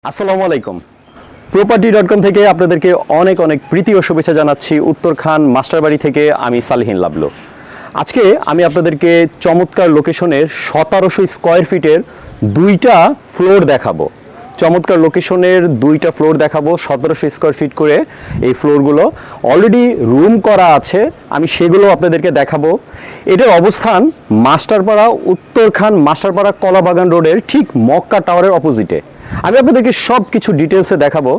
আসসালামু আলাইকুম। property.com থেকে আপনাদেরকে অনেক অনেক প্রীতি ও শুভেচ্ছা জানাচ্ছি। উত্তরখান মাস্টারবাড়ি থেকে আমি সালহীন লাবলু। আজকে আমি আপনাদেরকে চমৎকার লোকেশনের 1700 স্কয়ার ফিটের দুইটা ফ্লোর দেখাবো। চমৎকার লোকেশনের দুইটা ফ্লোর দেখাবো, 1700 স্কয়ার ফিট করে এই ফ্লোরগুলো অলরেডি রুম করা আছে, আমি সেগুলো আপনাদেরকে দেখাবো। এটার অবস্থান মাস্টারপাড়া, উত্তরখান মাস্টারপাড়া কলাবাগান রোডের ঠিক মক্কা টাওয়ারের অপোজিটে। আমি আপনাদেরকে সব কিছু ডিটেলসে দেখাবো।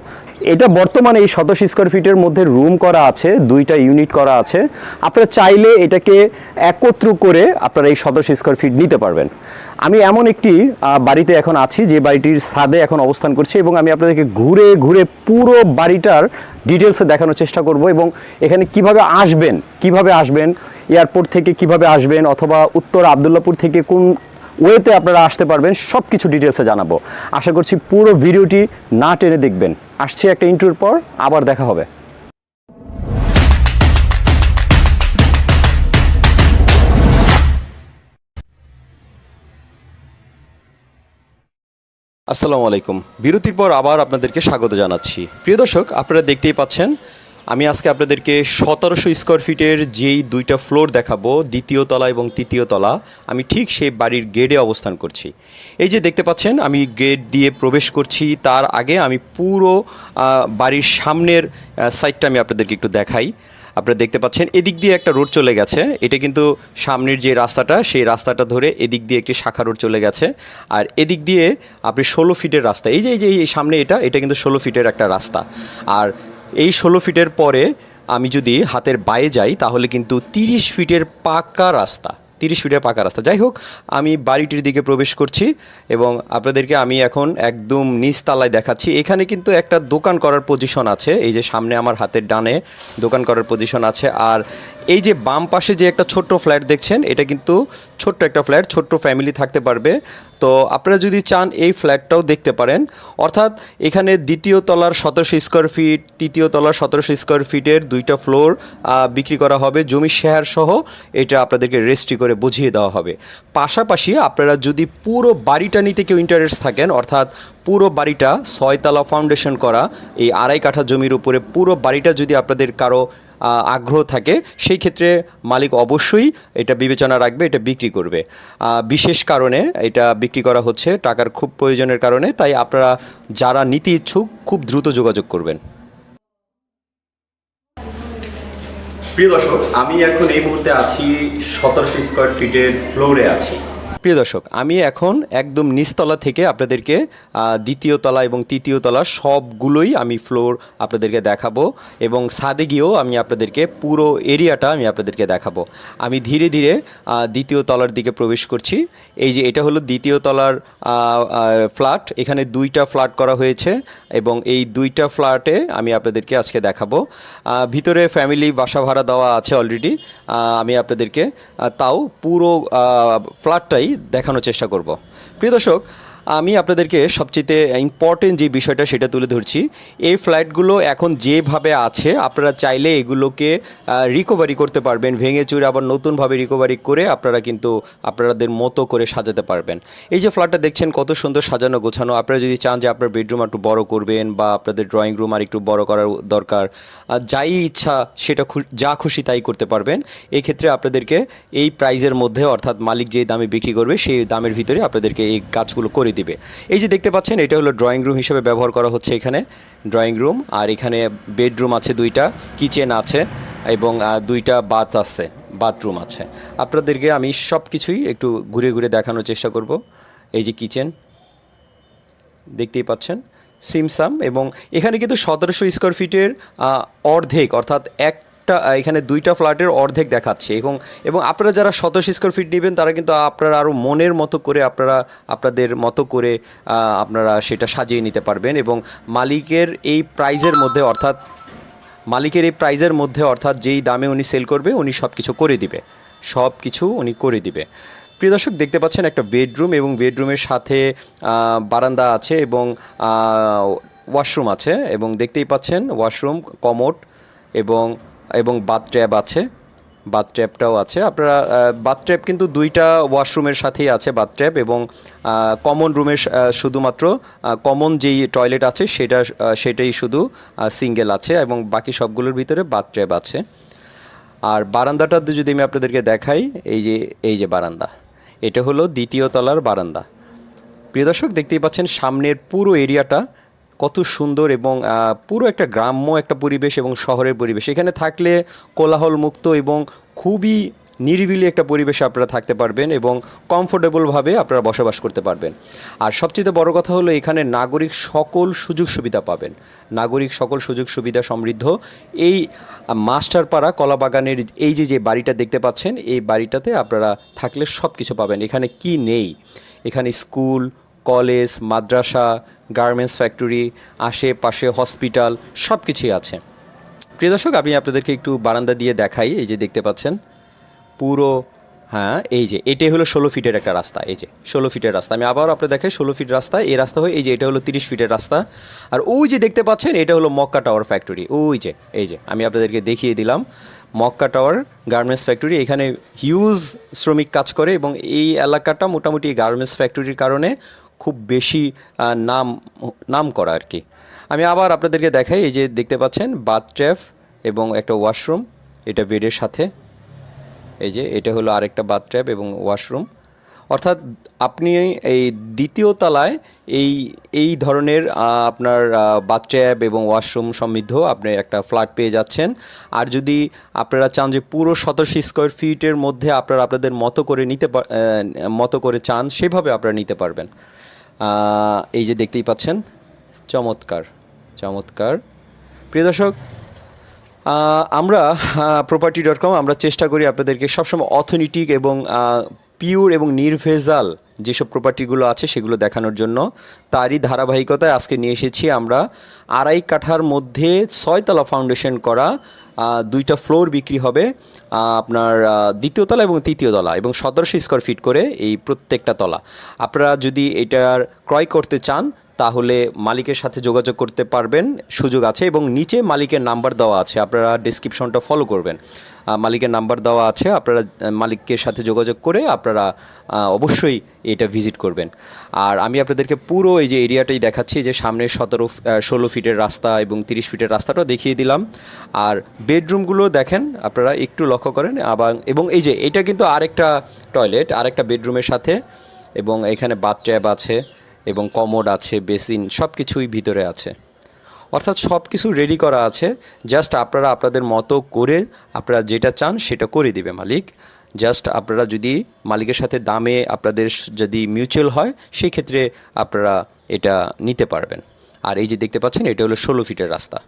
এটা বর্তমানে এই 1700 স্কয়ার ফিটের মধ্যে রুম করা আছে, দুইটা ইউনিট করা আছে। আপনারা চাইলে এটাকে একত্র করে আপনারা এই 1700 স্কয়ার ফিট নিতে পারবেন। আমি এমন একটি বাড়িতে এখন আছি যে বাড়িটির ছাদে এখন অবস্থান করছি, এবং আমি আপনাদেরকে ঘুরে ঘুরে পুরো বাড়িটার ডিটেলসে দেখানোর চেষ্টা করব, এবং এখানে কিভাবে আসবেন, এয়ারপোর্ট থেকে কিভাবে আসবেন, অথবা উত্তর আবদুল্লাপুর থেকে কোন ওয়েতে আপনারা আসতে পারবেন, সব কিছু ডিটেলসে জানাবো। আশা করছি পুরো ভিডিওটি না টেনে দেখবেন। আসছি একটা ইন্টারভিউর পর, আবার দেখা হবে। আসসালামু আলাইকুম। বিরতির পর আবার আপনাদেরকে স্বাগত জানাচ্ছি। প্রিয় দর্শক, আপনারা দেখতেই পাচ্ছেন আমি আজকে আপনাদেরকে 1700 স্কয়ার ফিটের যেই দুইটা ফ্লোর দেখাবো, দ্বিতীয় তলা এবং তৃতীয় তলা, আমি ঠিক সেই বাড়ির গেটে অবস্থান করছি। এই যে দেখতে পাচ্ছেন আমি গেট দিয়ে প্রবেশ করছি, তার আগে আমি পুরো বাড়ির সামনের সাইডটা আমি আপনাদেরকে একটু দেখাই। আপনারা দেখতে পাচ্ছেন এদিক দিয়ে একটা রোড চলে গেছে, এটা কিন্তু সামনের যে রাস্তাটা, সেই রাস্তাটা ধরে এদিক দিয়ে একটি শাখা রোড চলে গেছে। আর এদিক দিয়ে আপনি 16 ফিটের রাস্তা, এই সামনে এটা কিন্তু 16 ফিটের একটা রাস্তা। আর এই 16 ফিটের পরে আমি যদি হাতের বায়ে যাই তাহলে কিন্তু 30 ফিটের পাকা রাস্তা, 30 ফিটের পাকা রাস্তা। যাই হোক, আমি বাড়িটির দিকে প্রবেশ করছি এবং আপনাদেরকে আমি এখন একদম নিচতলায় দেখাচ্ছি। এখানে কিন্তু একটা দোকান করার পজিশন আছে, এই যে সামনে আমার হাতের ডানে দোকান করার পজিশন আছে। আর এই যে বাম পাশে যে একটা ছোট্ট ফ্ল্যাট দেখছেন, এটা কিন্তু ছোট্ট একটা ফ্ল্যাট, ছোট্ট ফ্যামিলি থাকতে পারবে। তো আপনারা যদি চান এই ফ্ল্যাটটাও দেখতে পারেন। অর্থাৎ এখানে দ্বিতীয় তলার 1700 স্কয়ার ফিট, তৃতীয় তলার 1700 স্কয়ার ফিটের দুইটা ফ্লোর বিক্রি করা হবে, জমি শেয়ার সহ। এটা আপনাদেরকে রেজিস্ট্রি করে বুঝিয়ে দেওয়া হবে। পাশাপাশি আপনারা যদি পুরো বাড়িটা নিতে কেউ ইন্টারেস্ট থাকেন, অর্থাৎ পুরো বাড়িটা 6 তলা ফাউন্ডেশন করা এই 2.5 কাঠা জমির উপরে পুরো বাড়িটা যদি আপনাদের কারো আগ্রহ থাকে, সেই ক্ষেত্রে মালিক অবশ্যই এটা বিবেচনা রাখবে, এটা বিক্রি করবে। বিশেষ কারণে এটা বিক্রি করা হচ্ছে, টাকার খুব প্রয়োজনের কারণে। তাই আপনারা যারা নিতে ইচ্ছুক খুব দ্রুত যোগাযোগ করবেন। প্রিয় দর্শক, আমি এখন এই মুহূর্তে আছি 1700 স্কয়ার ফিটের ফ্লোরে আছি। প্রিয় দর্শক, আমি এখন একদম নিচতলা থেকে আপনাদেরকে দ্বিতীয় তলা এবং তৃতীয় তলা সবগুলোই আমি ফ্লোর আপনাদেরকে দেখাবো, এবং ছাদে গিয়েও আমি আপনাদেরকে পুরো এরিয়াটা আমি আপনাদেরকে দেখাবো। আমি ধীরে ধীরে দ্বিতীয় তলার দিকে প্রবেশ করছি। এই যে এটা হলো দ্বিতীয় তলার ফ্ল্যাট, এখানে দুইটা ফ্ল্যাট করা হয়েছে, এবং এই দুইটা ফ্ল্যাটে আমি আপনাদেরকে আজকে দেখাবো। ভিতরে ফ্যামিলি বাসা ভাড়া দেওয়া আছে অলরেডি। আমি আপনাদেরকে তাও পুরো ফ্ল্যাটটাই দেখানোর চেষ্টা করব। প্রিয় দর্শক, আমি আপনাদেরকে সবচেয়ে ইম্পর্টেন্ট যে বিষয়টা সেটা তুলে ধরছি। এই ফ্ল্যাটগুলো এখন যেভাবে আছে, আপনারা চাইলে এগুলোকে রিকভারি করতে পারবেন, ভেঙে চুরে আবার নতুনভাবে রিকভারি করে আপনারা কিন্তু আপনাদের মতো করে সাজাতে পারবেন। এই যে ফ্ল্যাটটা দেখছেন কত সুন্দর সাজানো গোছানো। আপনারা যদি চান যে আপনার বেডরুম একটু বড় করবেন, বা আপনাদের ড্রয়িং রুম আর একটু বড় করার দরকার, যাই ইচ্ছা সেটা যা খুশি তাই করতে পারবেন। এই ক্ষেত্রে আপনাদেরকে এই প্রাইজের মধ্যে, অর্থাৎ মালিক যে দামে বিক্রি করবে সেই দামের ভিতরে আপনাদেরকে এই কাজগুলো করে দিবে। এই যে দেখতে পাচ্ছেন, এটা হলো ড্রয়িং রুম হিসেবে ব্যবহার করা হচ্ছে। এখানে ড্রয়িং রুম, আর এখানে বেডরুম আছে দুইটা, কিচেন আছে, এবং দুইটা বাথরুম আছে। আপনাদেরকে আমি সব কিছুই একটু ঘুরে ঘুরে দেখানোর চেষ্টা করব। এই যে কিচেন দেখতেই পাচ্ছেন, সিমসাম, এবং এখানে কিন্তু 1700 স্কয়ার ফিটের অর্ধেক, অর্থাৎ এখানে দুইটা ফ্ল্যাটের অর্ধেক দেখাচ্ছে। এবং আপনারা যারা 1700 স্কয়ার ফিট নেবেন, তারা কিন্তু আপনারা আরও মনের মতো করে আপনাদের মতো করে আপনারা সেটা সাজিয়ে নিতে পারবেন। এবং মালিকের এই প্রাইজের মধ্যে, অর্থাৎ যেই দামে উনি সেল করবে, উনি সব কিছু করে দিবে। প্রিয় দর্শক, দেখতে পাচ্ছেন একটা বেডরুম, এবং বেডরুমের সাথে বারান্দা আছে, এবং ওয়াশরুম আছে, এবং দেখতেই পাচ্ছেন ওয়াশরুম, কমোড এবং বাথ ট্যাব আছে। বাথট্যাপটাও আছে। আপনারা বাথট্যাপ কিন্তু দুইটা ওয়াশরুমের সাথেই আছে বাথট্যাপ, এবং কমন রুমের শুধুমাত্র কমন যেই টয়লেট আছে সেটাই শুধু সিঙ্গেল আছে, এবং বাকি সবগুলোর ভিতরে বাথট্যাপ আছে। আর বারান্দাটা যদি আমি আপনাদেরকে দেখাই, এই যে বারান্দা, এটা হলো দ্বিতীয় তলার বারান্দা। প্রিয় দর্শক, দেখতেই পাচ্ছেন সামনের পুরো এরিয়াটা কত সুন্দর, এবং পুরো একটা গ্রাম্য একটা পরিবেশ এবং শহরের পরিবেশ। এখানে থাকলে কোলাহল মুক্ত এবং খুবই নিরিবিলি একটা পরিবেশে আপনারা থাকতে পারবেন এবং কমফোর্টেবলভাবে আপনারা বসবাস করতে পারবেন। আর সবচেয়ে বড় কথা হলো এখানে নাগরিক সকল সুযোগ সুবিধা পাবেন। নাগরিক সকল সুযোগ সুবিধা সমৃদ্ধ এই মাস্টারপাড়া কলাবাগানের এই যে বাড়িটা দেখতে পাচ্ছেন, এই বাড়িটাতে আপনারা থাকলে সব কিছু পাবেন। এখানে কি নেই? এখানে স্কুল, কলেজ, মাদ্রাসা, গার্মেন্টস ফ্যাক্টরি, আশেপাশে হসপিটাল সব কিছুই আছে। প্রিয় দর্শক, আমি আপনাদেরকে একটু বারান্দা দিয়ে দেখাই। এই যে দেখতে পাচ্ছেন পুরো, হ্যাঁ এই যে এটাই হলো 16 ফিটের একটা রাস্তা। এই যে 16 ফিটের রাস্তা, আমি আবার আপনাদের দেখাই 16 ফিট রাস্তা। এই রাস্তা হয়ে এই যে এটা হলো 30 ফিটের রাস্তা। আর ওই যে দেখতে পাচ্ছেন এটা হলো মক্কা টাওয়ার ফ্যাক্টরি। এই যে আমি আপনাদেরকে দেখিয়ে দিলাম মক্কা টাওয়ার গার্মেন্টস ফ্যাক্টরি। এখানে হিউজ শ্রমিক কাজ করে এবং এই এলাকাটা মোটামুটি গার্মেন্টস ফ্যাক্টরির কারণে খুব বেশি নাম করা আর কি। আমি আবার আপনাদেরকে দেখাই, এই যে দেখতে পাচ্ছেন বাথট্যাপ এবং একটা ওয়াশরুম, এটা বেডের সাথে। এই যে এটা হলো আরেকটা বাথট্যাপ এবং ওয়াশরুম। অর্থাৎ আপনি এই দ্বিতীয় তলায় এই ধরনের আপনার বাথট্যাপ এবং ওয়াশরুম সমৃদ্ধ আপনি একটা ফ্ল্যাট পেয়ে যাচ্ছেন। আর যদি আপনারা চান যে পুরো 1700 স্কোয়ার ফিটের মধ্যে আপনারা আপনাদের মতো করে চান, সেভাবে আপনারা নিতে পারবেন। এই যে দেখতেই পাচ্ছেন, চমৎকার। প্রিয় দর্শক, আমরা property.com আমরা চেষ্টা করি আপনাদেরকে সবসময় অথেন্টিক এবং পিওর এবং নির্ভেজাল যেসব প্রপার্টিগুলো আছে সেগুলো দেখানোর জন্য। তারই ধারাবাহিকতায় আজকে নিয়ে এসেছি আমরা 2.5 কাঠার মধ্যে 6 তলা ফাউন্ডেশন করা 2টা ফ্লোর বিক্রি হবে আপনার দ্বিতীয় তলা এবং তৃতীয় তলা, এবং 1700 স্কোয়ার ফিট করে এই প্রত্যেকটা তলা। আপনারা যদি এটার ক্রয় করতে চান তাহলে মালিকের সাথে যোগাযোগ করতে পারবেন, সুযোগ আছে। এবং নিচে মালিকের নাম্বার দেওয়া আছে, আপনারা ডেসক্রিপশনটা ফলো করবেন। মালিকের নাম্বার দেওয়া আছে, আপনারা মালিকের সাথে যোগাযোগ করে আপনারা অবশ্যই এটা ভিজিট করবেন। আর আমি আপনাদেরকে পুরো এই যে এরিয়াটাই দেখাচ্ছি, যে সামনে 16 ফিটের রাস্তা এবং 30 ফিটের রাস্তাটাও দেখিয়ে দিলাম। আর বেডরুমগুলো দেখেন, আপনারা একটু লক্ষ্য করেন। এবং এই যে এটা কিন্তু আরেকটা টয়লেট আরেকটা বেডরুমের সাথে, এবং এখানে বাথট্যাব আছে এবং কমোড আছে, বেসিন সব কিছুই ভিতরে আছে। অর্থাৎ সব কিছু রেডি করা আছে, জাস্ট আপনারা আপনাদের মতো করে আপনারা যেটা চান সেটা করে দিবে মালিক। জাস্ট আপনারা যদি মালিকের সাথে দামে আপনাদের যদি মিউচুয়াল হয়, সেই ক্ষেত্রে আপনারা এটা নিতে পারবেন। আর এই যে দেখতে পাচ্ছেন এটা হলো 16 ফিটের রাস্তা।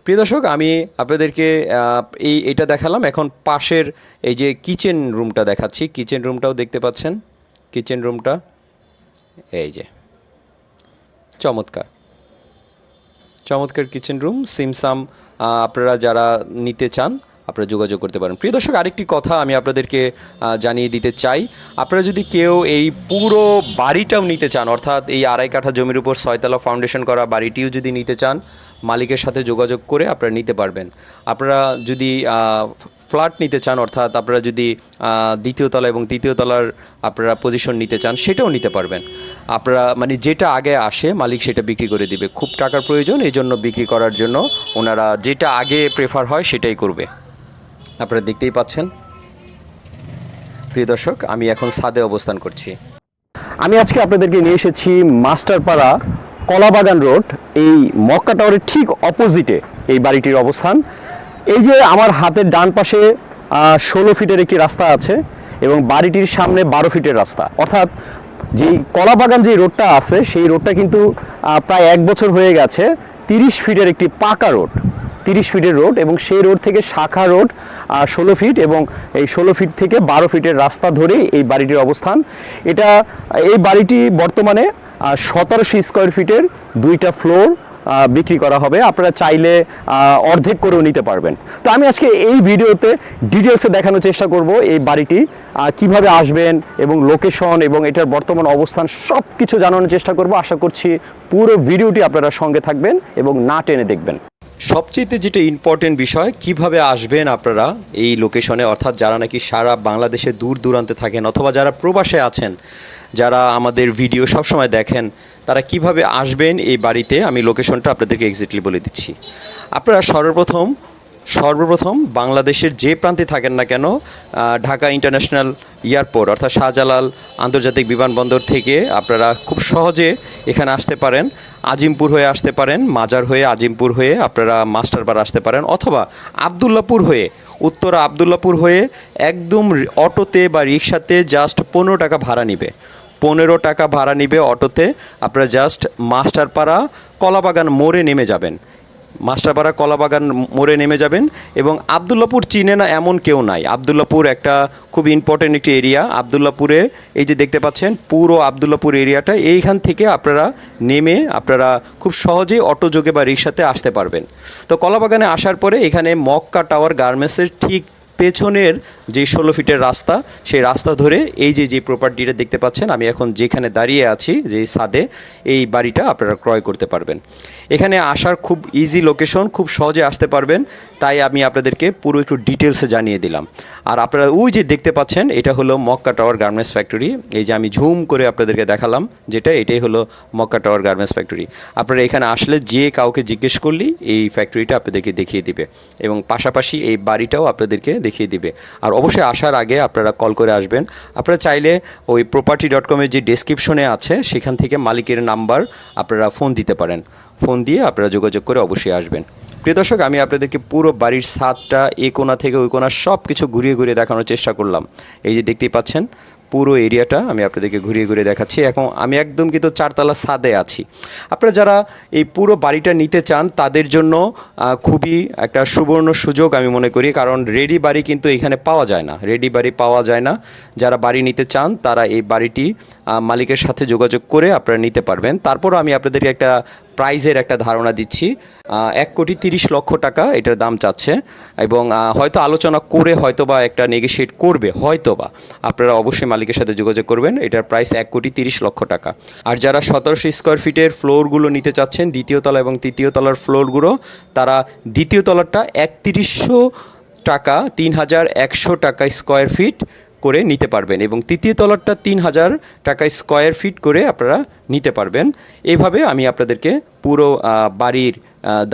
প্রিয় দর্শক, আমি আপনাদেরকে এটা দেখালাম। এখন পাশের এই যে কিচেন রুমটা দেখাচ্ছি। কিচেন রুমটাও দেখতে পাচ্ছেন, কিচেন রুমটা এই যে চমৎকার কিচেন রুম। সিমসাম আপনারা যারা নিতে চান আপনারা যোগাযোগ করতে পারেন। প্রিয় দর্শক, আরেকটি কথা আমি আপনাদেরকে জানিয়ে দিতে চাই, আপনারা যদি কেউ এই পুরো বাড়িটাও নিতে চান, অর্থাৎ এই 2.5 কাঠা জমির উপর 6 তলা ফাউন্ডেশন করা বাড়িটিও যদি নিতে চান, মালিকের সাথে যোগাযোগ করে আপনারা নিতে পারবেন। আপনারা যদি ফ্ল্যাট নিতে চান, অর্থাৎ আপনারা যদি দ্বিতীয় তলা এবং তৃতীয় তলার আপনারা পজিশন নিতে চান, সেটাও নিতে পারবেন। আপনারা মানে যেটা আগে আসে মালিক সেটা বিক্রি করে দিবে। খুব টাকার প্রয়োজন, এই জন্য বিক্রি করার জন্য ওনারা যেটা আগে প্রেফার হয় সেটাই করবে। আপনারা দেখতেই পাচ্ছেন। প্রিয় দর্শক, আমি এখন ছাদে অবস্থান করছি। আমি আজকে আপনাদেরকে নিয়ে এসেছি মাস্টারপাড়া কলাবাগান রোড, এই মক্কা টাওয়ারের ঠিক অপোজিটে এই বাড়িটির অবস্থান। এই যে আমার হাতের ডান পাশে 16 ফিটের একটি রাস্তা আছে এবং বাড়িটির সামনে 12 ফিটের রাস্তা। অর্থাৎ যেই কলাবাগান যে রোডটা আছে সেই রোডটা কিন্তু প্রায় 1 বছর হয়ে গেছে 30 ফিটের একটি পাকা রোড, 30 ফিটের রোড, এবং সেই রোড থেকে শাখা রোড 16 ফিট, এবং এই 16 ফিট থেকে 12 ফিটের রাস্তা ধরে এই বাড়িটির অবস্থান। এই বাড়িটি বর্তমানে 1700 স্কোয়ার ফিটের 2টা ফ্লোর বিক্রি করা হবে। আপনারা চাইলে অর্ধেক করেও নিতে পারবেন। তো আমি আজকে এই ভিডিওতে ডিটেলসে দেখানোর চেষ্টা করব এই বাড়িটি কিভাবে আসবেন এবং লোকেশন এবং এটার বর্তমান অবস্থান সব কিছু জানানোর চেষ্টা করব। আশা করছি পুরো ভিডিওটি আপনারা সঙ্গে থাকবেন এবং না টেনে দেখবেন। সবচেয়ে যেটা ইম্পর্টেন্ট বিষয় কিভাবে আসবেন আপনারা এই লোকেশনে, অর্থাৎ যারা নাকি সারা বাংলাদেশে দূর দূরান্তে থাকেন অথবা যারা প্রবাসে আছেন, যারা আমাদের ভিডিও সবসময় দেখেন, তারা কিভাবে আসবেন এই বাড়িতে আমি লোকেশনটা আপনাদেরকে এক্স্যাক্টলি বলে দিচ্ছি। আপনারা সর্বপ্রথম বাংলাদেশের যে প্রান্তে থাকেন না কেন, ঢাকা ইন্টারন্যাশনাল এয়ারপোর্ট অর্থাৎ শাহজালাল আন্তর্জাতিক বিমানবন্দর থেকে আপনারা খুব সহজে এখানে আসতে পারেন। আজিমপুর হয়ে আসতে পারেন, মাজার হয়ে আজিমপুর হয়ে আপনারা মাস্টারপাড়া আসতে পারেন, অথবা আবদুল্লাপুর হয়ে, উত্তরা আবদুল্লাপুর হয়ে একদম অটোতে বা রিক্সাতে জাস্ট 15 টাকা ভাড়া নিবে। 15 টাকা ভাড়া নিবে অটোতে। আপনারা জাস্ট মাস্টারপাড়া কলাবাগান মোড়ে নেমে যাবেন। মাস্টারপাড়া কলাবাগান মোড়ে নেমে যাবেন এবং আবদুল্লাপুর চিনে না এমন কেউ নাই। আবদুল্লাপুর একটা খুব ইম্পর্টেন্ট একটি এরিয়া। আবদুল্লাপুরে এই যে দেখতে পাচ্ছেন পুরো আবদুল্লাপুর এরিয়াটা, এইখান থেকে আপনারা নেমে আপনারা খুব সহজেই অটোযোগে বা রিক্সাতে আসতে পারবেন। তো কলাবাগানে আসার পরে এখানে মক্কা টাওয়ার গার্মেন্টসের ঠিক পেছনের যে 16 ফিটের রাস্তা, সেই রাস্তা ধরে এই যে প্রপার্টিটা দেখতে পাচ্ছেন, আমি এখন যেখানে দাঁড়িয়ে আছি যে ছাদে, এই বাড়িটা আপনারা ক্রয় করতে পারবেন। এখানে আসার খুব ইজি লোকেশন, খুব সহজে আসতে পারবেন, তাই আমি আপনাদেরকে পুরো একটু ডিটেলসে জানিয়ে দিলাম। আর আপনারা ওই যে দেখতে পাচ্ছেন এটা হলো মক্কা টাওয়ার গার্মেন্টস ফ্যাক্টরি। এই যে আমি ঝুম করে আপনাদেরকে দেখালাম এটাই হলো মক্কা টাওয়ার গার্মেন্টস ফ্যাক্টরি। আপনারা এখানে আসলে যে কাউকে জিজ্ঞেস করলেই এই ফ্যাক্টরিটা আপনাদেরকে দেখিয়ে দিবে এবং পাশাপাশি এই বাড়িটাও আপনাদেরকে দেখিয়ে দিবে। আর অবশ্যই আসার আগে আপনারা কল করে আসবেন। আপনারা চাইলে ওই property.com-এর যে ডেসক্রিপশনে আছে সেখান থেকে মালিকের নাম্বার আপনারা ফোন দিতে পারেন। ফোন দিয়ে আপনারা যোগাযোগ করে অবশ্যই আসবেন। প্রিয় দর্শক, আমি আপনাদেরকে পুরো বাড়ির ছাদটা এই কোণা থেকে ওই কোণা সব কিছু ঘুরিয়ে দেখানোর চেষ্টা করলাম। এই যে দেখতেই পাচ্ছেন পুরো এরিয়াটা আমি আপনাদেরকে ঘুরিয়ে দেখাচ্ছি। এখন আমি একদম কিন্তু 4তলা ছাদে আছি। আপনারা যারা এই পুরো বাড়িটা নিতে চান তাদের জন্য খুবই একটা সুবর্ণ সুযোগ আমি মনে করি, কারণ রেডি বাড়ি কিন্তু এখানে পাওয়া যায় না। যারা বাড়ি নিতে চান তারা এই বাড়িটি মালিকের সাথে যোগাযোগ করে আপনারা নিতে পারবেন। তারপরও আমি আপনাদেরকে একটা প্রাইজের একটা ধারণা দিচ্ছি। 1,30,00,000 টাকা এটার দাম চাচ্ছে এবং হয়তো আলোচনা করে হয়তোবা একটা নেগোশিয়েট করবে, হয়তোবা। আপনারা অবশ্যই মালিকের সাথে যোগাযোগ করবেন। এটার প্রাইস 1,30,00,000 টাকা। আর যারা 1700 স্কোয়ার ফিটের ফ্লোরগুলো নিতে চাচ্ছেন, দ্বিতীয় তলা এবং তৃতীয় তলার ফ্লোরগুলো, তারা দ্বিতীয় তলাটা 3,100 টাকা, 3,100 টাকা স্কোয়ার ফিট করে নিতে পারবেন এবং তৃতীয় তলারটা 3,000 টাকা স্কোয়ার ফিট করে আপনারা নিতে পারবেন। এইভাবে আমি আপনাদেরকে পুরো বাড়ির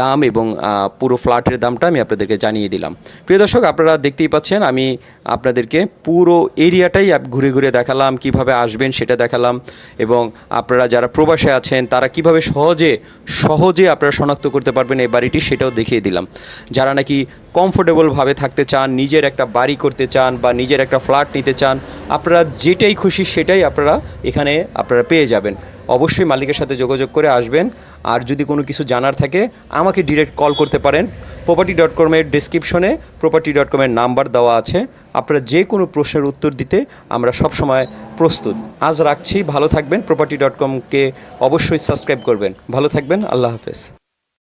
দাম এবং পুরো ফ্ল্যাটের দামটা আমি আপনাদেরকে জানিয়ে দিলাম। প্রিয় দর্শক, আপনারা দেখতেই পাচ্ছেন আমি আপনাদেরকে পুরো এরিয়াটাই ঘুরে দেখালাম, কিভাবে আসবেন সেটা দেখালাম এবং আপনারা যারা প্রবাসে আছেন তারা কিভাবে সহজে আপনারা শনাক্ত করতে পারবেন এই বাড়িটি, সেটাও দেখিয়ে দিলাম। যারা নাকি কমফোর্টেবলভাবে থাকতে চান, নিজের একটা বাড়ি করতে চান বা নিজের একটা ফ্ল্যাট নিতে চান, আপনারা যেটাই খুশি সেটাই আপনারা এখানে পেয়ে যাবেন। অবশ্যই মালিকের সাথে যোগাযোগ করে আসবেন। আর যদি কোনো কিছু জানার থাকে আমাকে ডিরেক্ট কল করতে পারেন। property.com-এর ডেসক্রিপশনে property.com-এর নাম্বার দেওয়া আছে। আপনারা যে কোনো প্রশ্নের উত্তর দিতে আমরা সবসময় প্রস্তুত। আজ রাখছি, ভালো থাকবেন। property.com-কে অবশ্যই সাবস্ক্রাইব করবেন। ভালো থাকবেন, আল্লাহ হাফেজ।